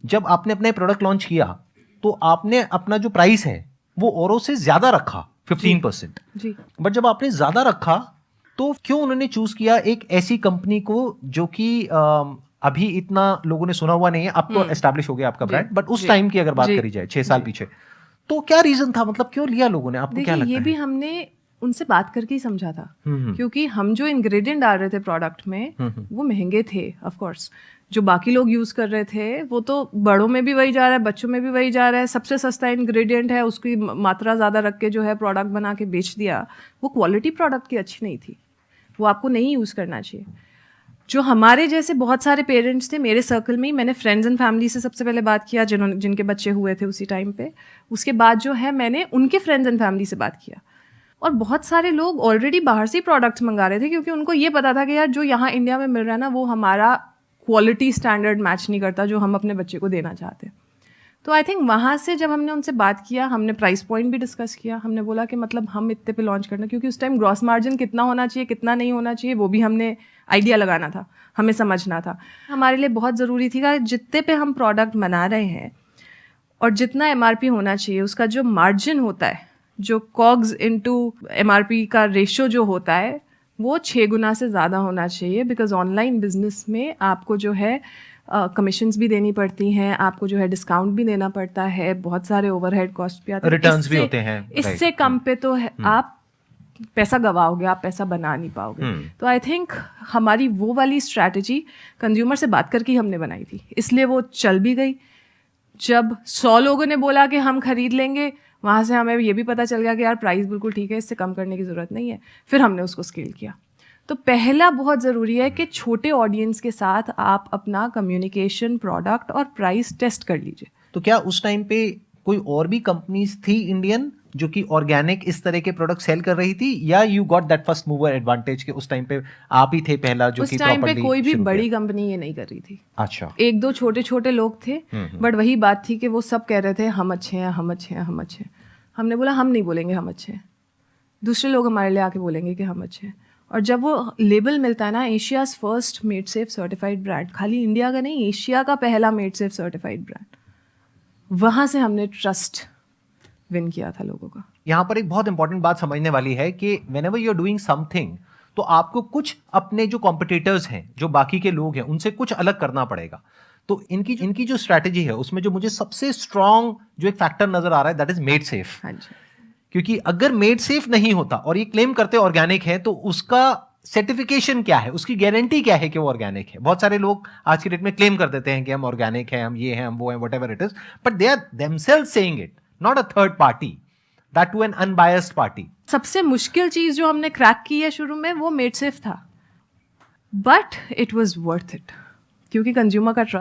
जब आपने अपने प्रोडक्ट लॉन्च किया तो आपने अपना जो प्राइस है वो औरों से ज्यादा रखा 15%। जी। बट जब आपने ज्यादा रखा तो क्यों उन्होंने चूज किया एक ऐसी कंपनी को जो कि अभी इतना लोगों ने सुना हुआ नहीं है, आपको एस्टैब्लिश हो गया आपका ब्रांड, बट उस टाइम की अगर बात करी जाए 6 साल पीछे, तो क्या रीजन था, मतलब क्यों लिया लोगों ने, आपको क्या लगता है? ये भी हमने उनसे बात करके ही समझा था, क्योंकि हम जो इंग्रेडिएंट डाल रहे थे प्रोडक्ट में वो महंगे थे। ऑफ कोर्स जो बाकी लोग यूज कर रहे थे वो तो बड़ों में भी वही जा रहा है, बच्चों में भी वही जा रहा है, सबसे सस्ता इंग्रेडिएंट है, उसकी मात्रा ज्यादा रख के जो है प्रोडक्ट बना के बेच दिया। वो क्वालिटी प्रोडक्ट की अच्छी नहीं थी, वो आपको नहीं यूज करना चाहिए। जो हमारे जैसे बहुत सारे पेरेंट्स थे मेरे सर्कल में ही, मैंने फ्रेंड्स एंड फैमिली से सबसे पहले बात किया जिनके बच्चे हुए थे उसी टाइम पे। उसके बाद जो है मैंने उनके फ्रेंड्स एंड फैमिली से बात किया, और बहुत सारे लोग ऑलरेडी बाहर से ही प्रोडक्ट्स मंगा रहे थे, क्योंकि उनको ये पता था कि यार जो यहाँ इंडिया में मिल रहा है ना वो हमारा क्वालिटी स्टैंडर्ड मैच नहीं करता जो हम अपने बच्चे को देना चाहते हैं। तो आई थिंक वहाँ से जब हमने उनसे बात किया, हमने प्राइस पॉइंट भी डिस्कस किया। हमने बोला कि मतलब हम इतने पे लॉन्च करना, क्योंकि उस टाइम ग्रॉस मार्जिन कितना होना चाहिए कितना नहीं होना चाहिए वो भी हमने आइडिया लगाना था, हमें समझना था। हमारे लिए बहुत ज़रूरी थी कि जितने पे हम प्रोडक्ट बना रहे हैं और जितना MRP होना चाहिए उसका जो मार्जिन होता है, जो कॉग्स इनटू MRP का रेशो जो होता है वो 6 गुना से ज़्यादा होना चाहिए। बिकॉज ऑनलाइन बिजनेस में आपको जो है कमीशंस भी देनी पड़ती हैं, आपको जो है डिस्काउंट भी देना पड़ता है, बहुत सारे ओवरहेड कॉस्ट भी आते हैं, रिटर्न्स भी होते हैं। इससे कम पे तो आप पैसा गवाओगे, आप पैसा बना नहीं पाओगे। तो आई थिंक हमारी वो वाली स्ट्रैटेजी कंज्यूमर से बात करके हमने बनाई थी, इसलिए वो चल भी गई। जब 100 लोगों ने बोला कि हम खरीद लेंगे, वहाँ से हमें ये भी पता चल गया कि यार प्राइस बिल्कुल ठीक है, इससे कम करने की ज़रूरत नहीं है। फिर हमने उसको स्केल किया। तो पहला बहुत ज़रूरी है कि छोटे ऑडियंस के साथ आप अपना कम्युनिकेशन, प्रोडक्ट और प्राइस टेस्ट कर लीजिए। तो क्या उस टाइम पे कोई और भी कंपनीज थी इंडियन जो कि ऑर्गेनिक इस तरह के प्रोडक्ट सेल कर रही थी, या you got that first mover advantage कि उस टाइम पे आप ही थे पहला जो कि उस टाइम पे कोई भी बड़ी कंपनी ये नहीं कर रही थी। अच्छा, 1-2 छोटे छोटे लोग थे, बट वही बात थी कि वो सब कह रहे थे हम अच्छे हैं, हम अच्छे हैं, हम अच्छे हैं। हमने बोला हम नहीं बोलेंगे हम अच्छे हैं, दूसरे लोग हमारे लिए आके बोलेंगे कि हम अच्छे हैं। और जब वो लेबल मिलता है ना, Asia's first made safe certified brand, खाली इंडिया का नहीं, एशिया का पहला मेड सेफ सर्टिफाइड ब्रांड, वहां से हमने ट्रस्ट विन किया था लोगों का। यहाँ पर एक बहुत इंपॉर्टेंट बात समझने वाली है कि whenever you are doing something, तो आपको कुछ अपने जो कॉम्पिटिटर्स हैं, जो बाकी के लोग हैं, उनसे कुछ अलग करना पड़ेगा। तो इनकी जो स्ट्रैटेजी है उसमें जो मुझे सबसे स्ट्रॉन्ग जो एक फैक्टर नजर आ रहा है दैट इज मेड सेफ। हाँ जी। क्योंकि अगर मेड सेफ नहीं होता और ये क्लेम करते ऑर्गेनिक है, तो उसका सर्टिफिकेशन क्या है, उसकी गारंटी क्या है कि वो ऑर्गेनिक है? बहुत सारे लोग आज की डेट में क्लेम कर देते हैं कि हम ऑर्गेनिक हैं, हम ये हैं, हम वो हैं, whatever it is, but they are themselves saying it, not a third party, that to an unbiased party. सबसे मुश्किल चीज जो हमने क्रैक की है शुरू में वो मेड सेफ था, but it was worth it, क्योंकि कंज्यूमर का ट्रस्ट